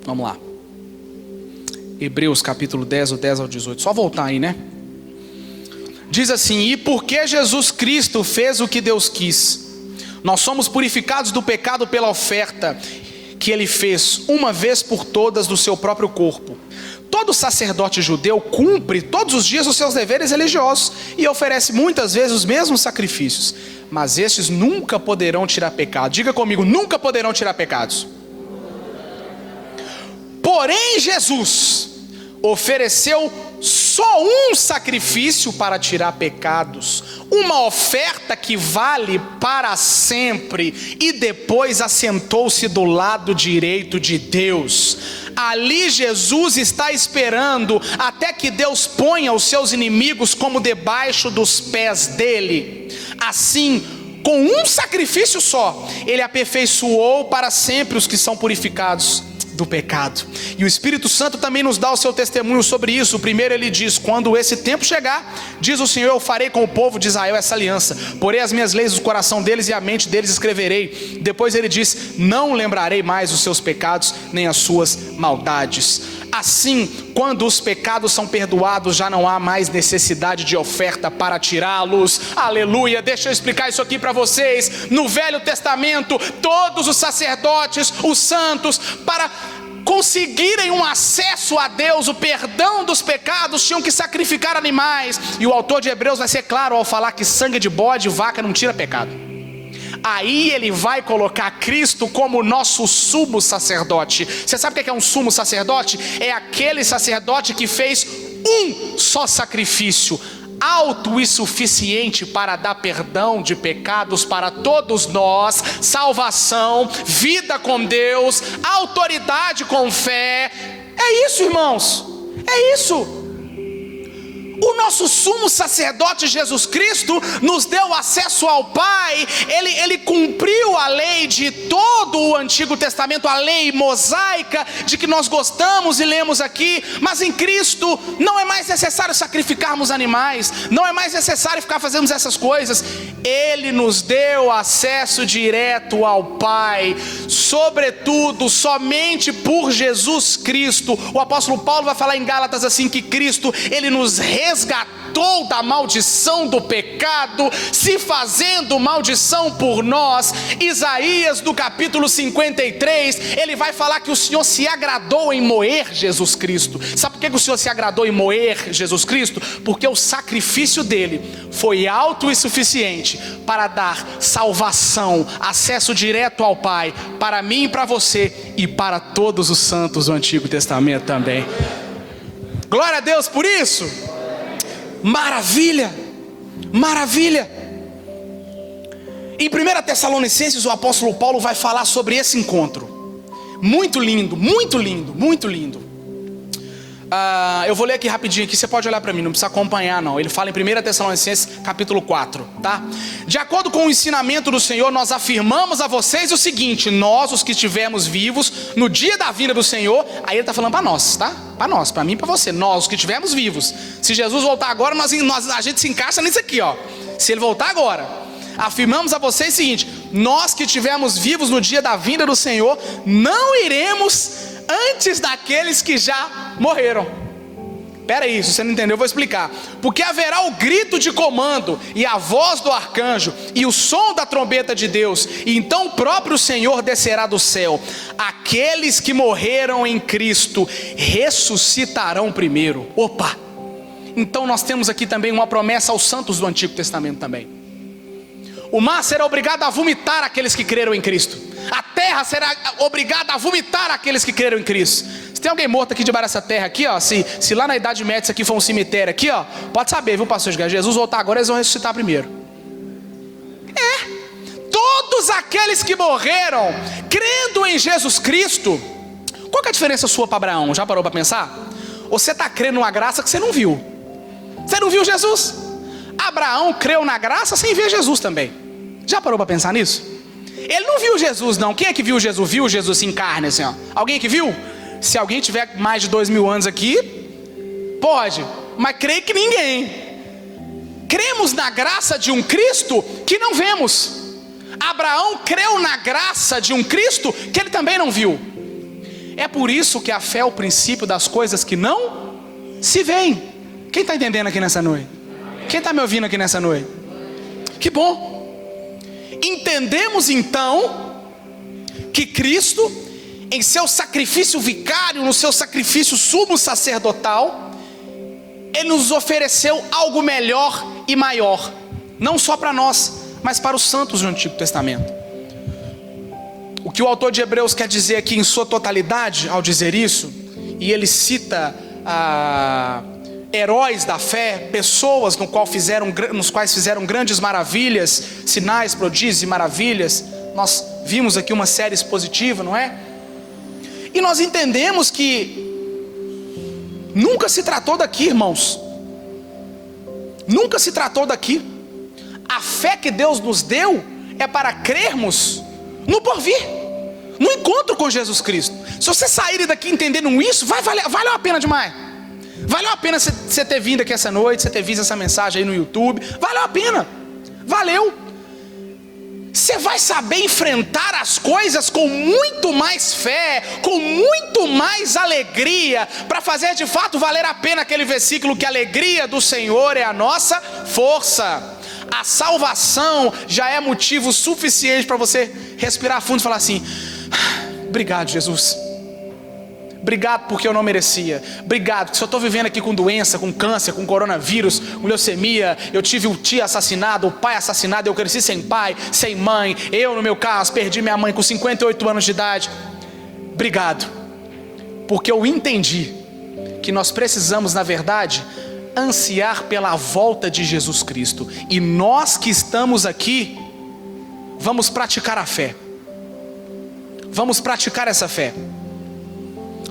Vamos lá. Hebreus capítulo 10, do 10 ao 18. Só voltar aí, né? Diz assim: e porque Jesus Cristo fez o que Deus quis, nós somos purificados do pecado pela oferta que ele fez uma vez por todas do seu próprio corpo. Todo sacerdote judeu cumpre todos os dias os seus deveres religiosos e oferece muitas vezes os mesmos sacrifícios, mas estes nunca poderão tirar pecado. Diga comigo, nunca poderão tirar pecados. Porém Jesus, ofereceu só um sacrifício para tirar pecados, uma oferta que vale para sempre, e depois assentou-se do lado direito de Deus. Ali Jesus está esperando até que Deus ponha os seus inimigos como debaixo dos pés dele. Assim, com um sacrifício só, ele aperfeiçoou para sempre os que são purificados do pecado. E o Espírito Santo também nos dá o seu testemunho sobre isso. O primeiro ele diz: quando esse tempo chegar, diz o Senhor, eu farei com o povo de Israel essa aliança, porei as minhas leis no coração deles e a mente deles escreverei. Depois ele diz: não lembrarei mais os seus pecados nem as suas maldades. Assim, quando os pecados são perdoados, já não há mais necessidade de oferta para tirá-los. Aleluia. Deixa eu explicar isso aqui para vocês. No Velho Testamento, todos os sacerdotes, os santos, para conseguirem um acesso a Deus, o perdão dos pecados, tinham que sacrificar animais. E o autor de Hebreus vai ser claro ao falar que sangue de bode e vaca não tira pecado. Aí ele vai colocar Cristo como nosso sumo sacerdote. Você sabe o que é um sumo sacerdote? É aquele sacerdote que fez um só sacrifício, alto e suficiente para dar perdão de pecados para todos nós, salvação, vida com Deus, autoridade com fé. É isso, irmãos, é isso. O nosso sumo sacerdote Jesus Cristo nos deu acesso ao Pai. Ele cumpriu a lei de todo o Antigo Testamento, a lei mosaica de que nós gostamos e lemos aqui. Mas em Cristo não é mais necessário sacrificarmos animais, não é mais necessário ficar fazendo essas coisas. Ele nos deu acesso direto ao Pai, sobretudo somente por Jesus Cristo. O apóstolo Paulo vai falar em Gálatas assim, que Cristo, ele nos resgatou da maldição do pecado, se fazendo maldição por nós. Isaías, do capítulo 53, ele vai falar que o Senhor se agradou em moer Jesus Cristo. Sabe por que o Senhor se agradou em moer Jesus Cristo? Porque o sacrifício dele foi alto e suficiente para dar salvação, acesso direto ao Pai, para mim e para você, e para todos os santos do Antigo Testamento também. Glória a Deus por isso. Maravilha, maravilha. Em 1 Tessalonicenses, o apóstolo Paulo vai falar sobre esse encontro. Muito lindo, muito lindo, muito lindo. Eu vou ler aqui rapidinho aqui, você pode olhar para mim, não precisa acompanhar não. Ele fala em 1 Tessalonicenses capítulo 4, tá? De acordo com o ensinamento do Senhor, nós afirmamos a vocês o seguinte: nós, os que estivermos vivos no dia da vinda do Senhor. Aí ele está falando para nós, tá? Para nós, para mim e para você, nós, os que estivermos vivos. Se Jesus voltar agora, a gente se encaixa nisso aqui, ó. Se ele voltar agora, afirmamos a vocês o seguinte: nós que estivermos vivos no dia da vinda do Senhor, não iremos antes daqueles que já morreram. Espera aí, se você não entendeu eu vou explicar. Porque haverá o grito de comando e a voz do arcanjo e o som da trombeta de Deus, e então o próprio Senhor descerá do céu. Aqueles que morreram em Cristo ressuscitarão primeiro. Opa! Então nós temos aqui também uma promessa aos santos do Antigo Testamento também. O mar será obrigado a vomitar aqueles que creram em Cristo. A terra será obrigada a vomitar aqueles que creram em Cristo. Se tem alguém morto aqui debaixo dessa terra aqui, ó, se lá na Idade Média isso aqui for um cemitério aqui, ó, pode saber, viu, pastor? Jesus voltar agora, eles vão ressuscitar primeiro. Todos aqueles que morreram crendo em Jesus Cristo. Qual que é a diferença sua para Abraão? Já parou para pensar? Você está crendo numa graça que você não viu. Você não viu Jesus? Abraão creu na graça sem ver Jesus também. Já parou para pensar nisso? Ele não viu Jesus não. Quem é que viu Jesus? Viu Jesus em carne assim, ó? Alguém que viu? Se alguém tiver mais de 2000 anos aqui, pode. Mas creio que ninguém. Cremos na graça de um Cristo que não vemos. Abraão creu na graça de um Cristo que ele também não viu. É por isso que a fé é o princípio das coisas que não se veem. Quem está entendendo aqui nessa noite? Quem está me ouvindo aqui nessa noite? Que bom. Entendemos então que Cristo, em seu sacrifício vicário, no seu sacrifício sumo sacerdotal, ele nos ofereceu algo melhor e maior, não só para nós, mas para os santos do Antigo Testamento. O que o autor de Hebreus quer dizer aqui em sua totalidade ao dizer isso, e ele cita heróis da fé, pessoas nos quais fizeram grandes maravilhas, sinais, prodígios e maravilhas. Nós vimos aqui uma série expositiva, não é? E nós entendemos que nunca se tratou daqui, irmãos. Nunca se tratou daqui. A fé que Deus nos deu é para crermos no porvir, no encontro com Jesus Cristo. Se você sair daqui entendendo isso, valeu a pena demais. Valeu a pena você ter vindo aqui essa noite, você ter visto essa mensagem aí no YouTube. Valeu a pena. Valeu. Você vai saber enfrentar as coisas com muito mais fé, com muito mais alegria, para fazer de fato valer a pena aquele versículo que a alegria do Senhor é a nossa força. A salvação já é motivo suficiente para você respirar fundo e falar assim: obrigado, Jesus. Obrigado porque eu não merecia. Obrigado porque se eu estou vivendo aqui com doença, com câncer, com coronavírus, com leucemia, eu tive o tio assassinado, o pai assassinado, eu cresci sem pai, sem mãe. Eu, no meu caso, perdi minha mãe com 58 anos de idade. Obrigado, porque eu entendi que nós precisamos, na verdade, ansiar pela volta de Jesus Cristo. E nós que estamos aqui, vamos praticar a fé. Vamos praticar essa fé.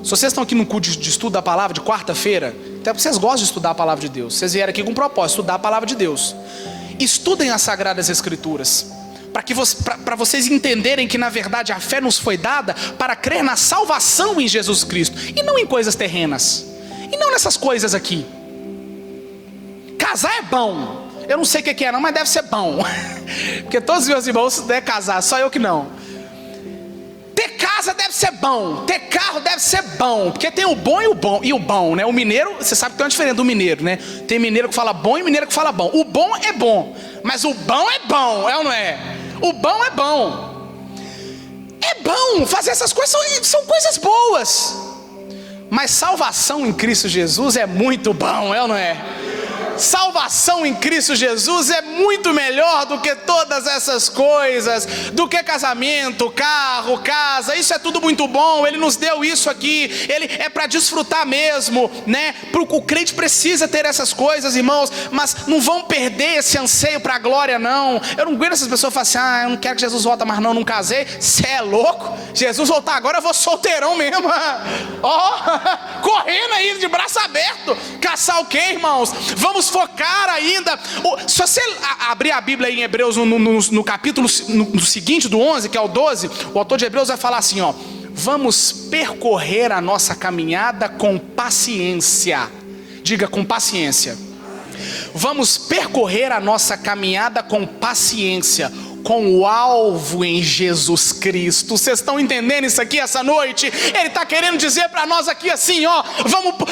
Se vocês estão aqui no culto de estudo da palavra de quarta-feira, até porque vocês gostam de estudar a palavra de Deus, vocês vieram aqui com um propósito, estudar a palavra de Deus. Estudem as Sagradas Escrituras, para vocês entenderem que na verdade a fé nos foi dada para crer na salvação em Jesus Cristo, e não em coisas terrenas, e não nessas coisas aqui. Casar é bom, eu não sei o que é não, mas deve ser bom, porque todos os meus irmãos devem casar, só eu que não. Ter casa deve ser bom, ter carro deve ser bom, porque tem o bom e o bom, né? O mineiro, você sabe que tem uma diferença do mineiro, né? Tem mineiro que fala bom e mineiro que fala bom. O bom é bom, mas o bom é bom, é ou não é? O bom é bom. É bom, fazer essas coisas são coisas boas. Mas salvação em Cristo Jesus é muito bom, é ou não é? Salvação em Cristo Jesus é muito melhor do que todas essas coisas, do que casamento, carro, casa. Isso é tudo muito bom. Ele nos deu isso aqui, ele é para desfrutar mesmo, né? O crente precisa ter essas coisas, irmãos, mas não vão perder esse anseio para a glória, não. Eu não aguento essas pessoas que falam assim: eu não quero que Jesus volte mais não casei. Você é louco? Jesus voltar agora, eu vou solteirão mesmo. Correndo aí de braço aberto. Caçar o quê, irmãos? Vamos focar ainda. Se você abrir a Bíblia aí em Hebreus no capítulo no seguinte, do 11, que é o 12, o autor de Hebreus vai falar assim, ó: vamos percorrer a nossa caminhada com paciência. Diga, com paciência. Vamos percorrer a nossa caminhada com paciência, com o alvo em Jesus Cristo. Vocês estão entendendo isso aqui essa noite? Ele está querendo dizer para nós aqui assim, ó: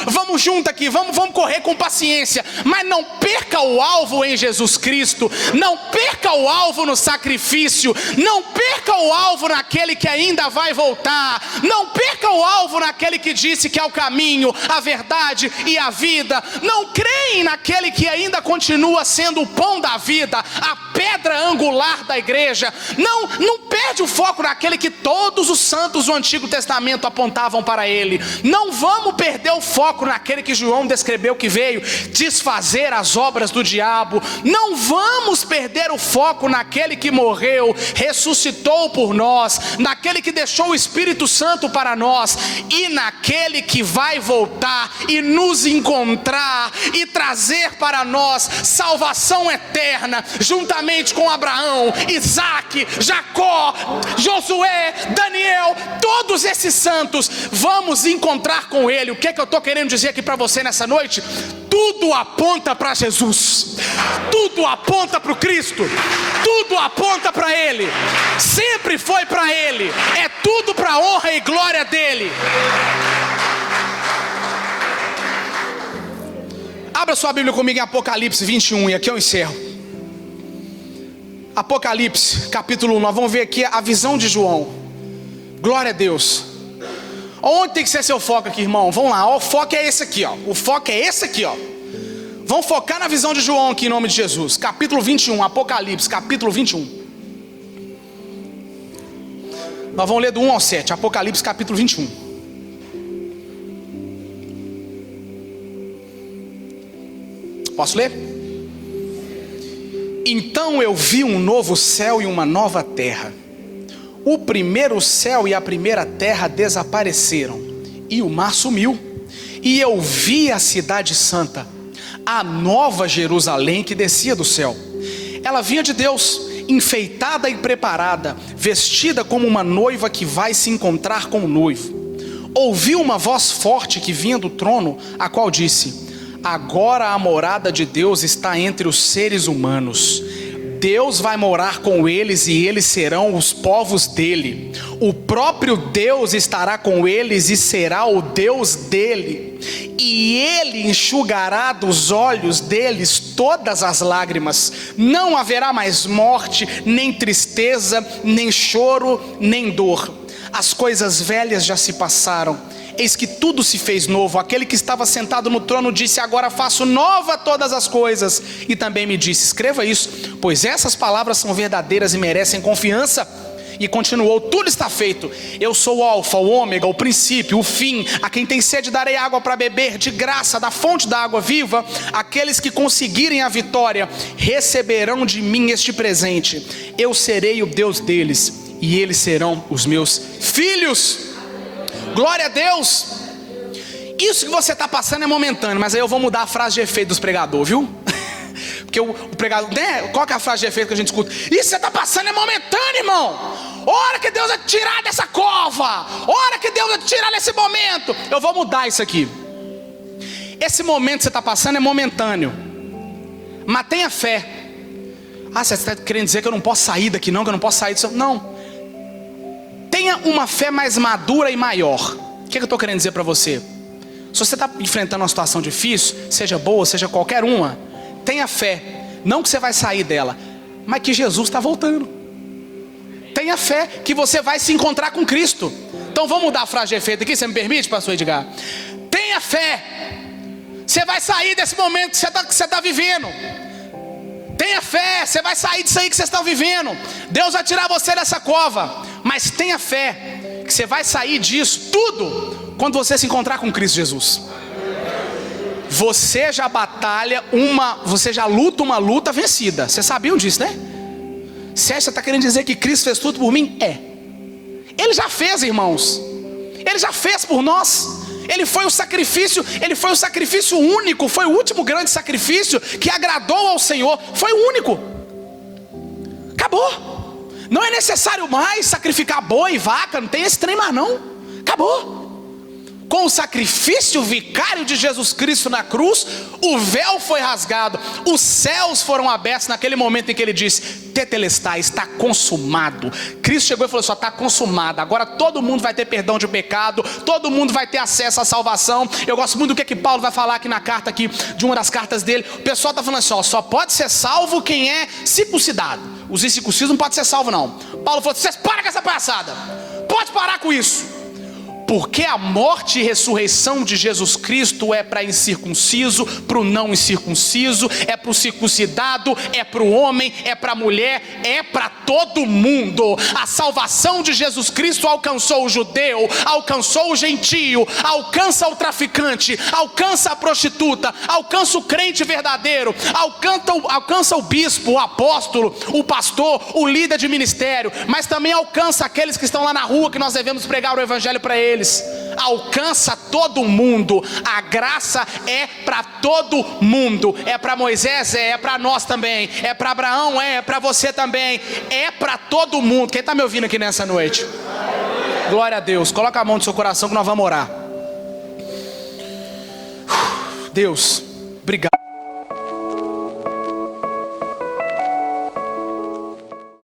vamos junto aqui, vamos correr com paciência, mas não perca o alvo em Jesus Cristo, não perca o alvo no sacrifício, não perca o alvo naquele que ainda vai voltar, não perca o alvo naquele que disse que é o caminho, a verdade e a vida. Não creem naquele que ainda continua sendo o pão da vida, a pedra angular da igreja. Não perde o foco naquele que todos os santos do Antigo Testamento apontavam para ele. Não vamos perder o foco naquele que João descreveu que veio desfazer as obras do diabo. Não vamos perder o foco naquele que morreu, ressuscitou por nós, naquele que deixou o Espírito Santo para nós, e naquele que vai voltar e nos encontrar e trazer para nós salvação eterna, juntamente com Abraão, Isaac, Jacó, Josué, Daniel, todos esses santos. Vamos encontrar com ele. O que é que eu estou querendo dizer aqui para você nessa noite? Tudo aponta para Jesus, tudo aponta para o Cristo, tudo aponta para ele, sempre foi para ele, é tudo para a honra e glória dele. Abra sua Bíblia comigo em Apocalipse 21, e aqui eu encerro. Apocalipse, capítulo 1, nós vamos ver aqui a visão de João. Glória a Deus. Onde tem que ser seu foco aqui, irmão? Vamos lá, o foco é esse aqui, ó. O foco é esse aqui, ó. Vamos focar na visão de João aqui em nome de Jesus. Capítulo 21, Apocalipse, capítulo 21. Nós vamos ler do 1 ao 7, Apocalipse, capítulo 21. Posso ler? Então eu vi um novo céu e uma nova terra. O primeiro céu e a primeira terra desapareceram, e o mar sumiu. E eu vi a cidade santa, a nova Jerusalém que descia do céu. Ela vinha de Deus, enfeitada e preparada, vestida como uma noiva que vai se encontrar com o noivo. Ouvi uma voz forte que vinha do trono, a qual disse: agora a morada de Deus está entre os seres humanos. Deus vai morar com eles e eles serão os povos dele. O próprio Deus estará com eles e será o Deus dele. E ele enxugará dos olhos deles todas as lágrimas. Não haverá mais morte, nem tristeza, nem choro, nem dor. As coisas velhas já se passaram. Eis que tudo se fez novo. Aquele que estava sentado no trono disse: agora faço nova todas as coisas. E também me disse: escreva isso, pois essas palavras são verdadeiras e merecem confiança. E continuou: tudo está feito. Eu sou o alfa, o ômega, o princípio, o fim. A quem tem sede darei água para beber de graça da fonte da água viva. Aqueles que conseguirem a vitória receberão de mim este presente. Eu serei o Deus deles e eles serão os meus filhos. Glória a Deus. Isso que você está passando é momentâneo. Mas aí eu vou mudar a frase de efeito dos pregadores, viu? Porque o pregador, né? Qual que é a frase de efeito que a gente escuta? Isso que você está passando é momentâneo, irmão. Hora que Deus vai te tirar dessa cova. Hora que Deus vai te tirar nesse momento. Eu vou mudar isso aqui. Esse momento que você está passando é momentâneo. Mas tenha fé. Ah, você está querendo dizer que eu não posso sair daqui não? Que eu não posso sair disso? Não. Tenha uma fé mais madura e maior. O que eu estou querendo dizer para você? Se você está enfrentando uma situação difícil, seja boa, seja qualquer uma, tenha fé. Não que você vai sair dela, mas que Jesus está voltando. Tenha fé que você vai se encontrar com Cristo. Então vamos mudar a frase de efeito aqui, você me permite, pastor Edgar? Tenha fé. Você vai sair desse momento que você está vivendo. Tenha fé, você vai sair disso aí que você está vivendo. Deus vai tirar você dessa cova. Mas tenha fé que você vai sair disso tudo quando você se encontrar com Cristo Jesus. Você já batalha você já luta uma luta vencida. Vocês sabiam disso, né? Você está querendo dizer que Cristo fez tudo por mim? É. Ele já fez, irmãos. Ele já fez por nós. Ele foi o sacrifício único. Foi o último grande sacrifício que agradou ao Senhor. Foi o único. Acabou. Não é necessário mais sacrificar boi, vaca. Não tem esse trem mais não. Acabou. Com o sacrifício vicário de Jesus Cristo na cruz, o véu foi rasgado, os céus foram abertos naquele momento em que ele disse: tetelestai, está consumado. Cristo chegou e falou: só está consumado. Agora todo mundo vai ter perdão de pecado, todo mundo vai ter acesso à salvação. Eu gosto muito do que Paulo vai falar aqui na carta aqui, de uma das cartas dele. O pessoal está falando assim: ó, só pode ser salvo quem é circuncidado. Os incircuncisos não podem ser salvos não. Paulo falou: vocês param com essa palhaçada, pode parar com isso. Porque a morte e ressurreição de Jesus Cristo é para incircunciso, para o não incircunciso, é para o circuncidado, é para o homem, é para a mulher, é para todo mundo. A salvação de Jesus Cristo alcançou o judeu, alcançou o gentio, alcança o traficante, alcança a prostituta, alcança o crente verdadeiro, alcança o bispo, o apóstolo, o pastor, o líder de ministério, mas também alcança aqueles que estão lá na rua, que nós devemos pregar o evangelho para eles. Alcança todo mundo. A graça é para todo mundo. É para Moisés, é para nós também. É para Abraão, é para você também. É para todo mundo. Quem está me ouvindo aqui nessa noite? Glória a Deus. Coloca a mão no seu coração que nós vamos orar. Deus, obrigado.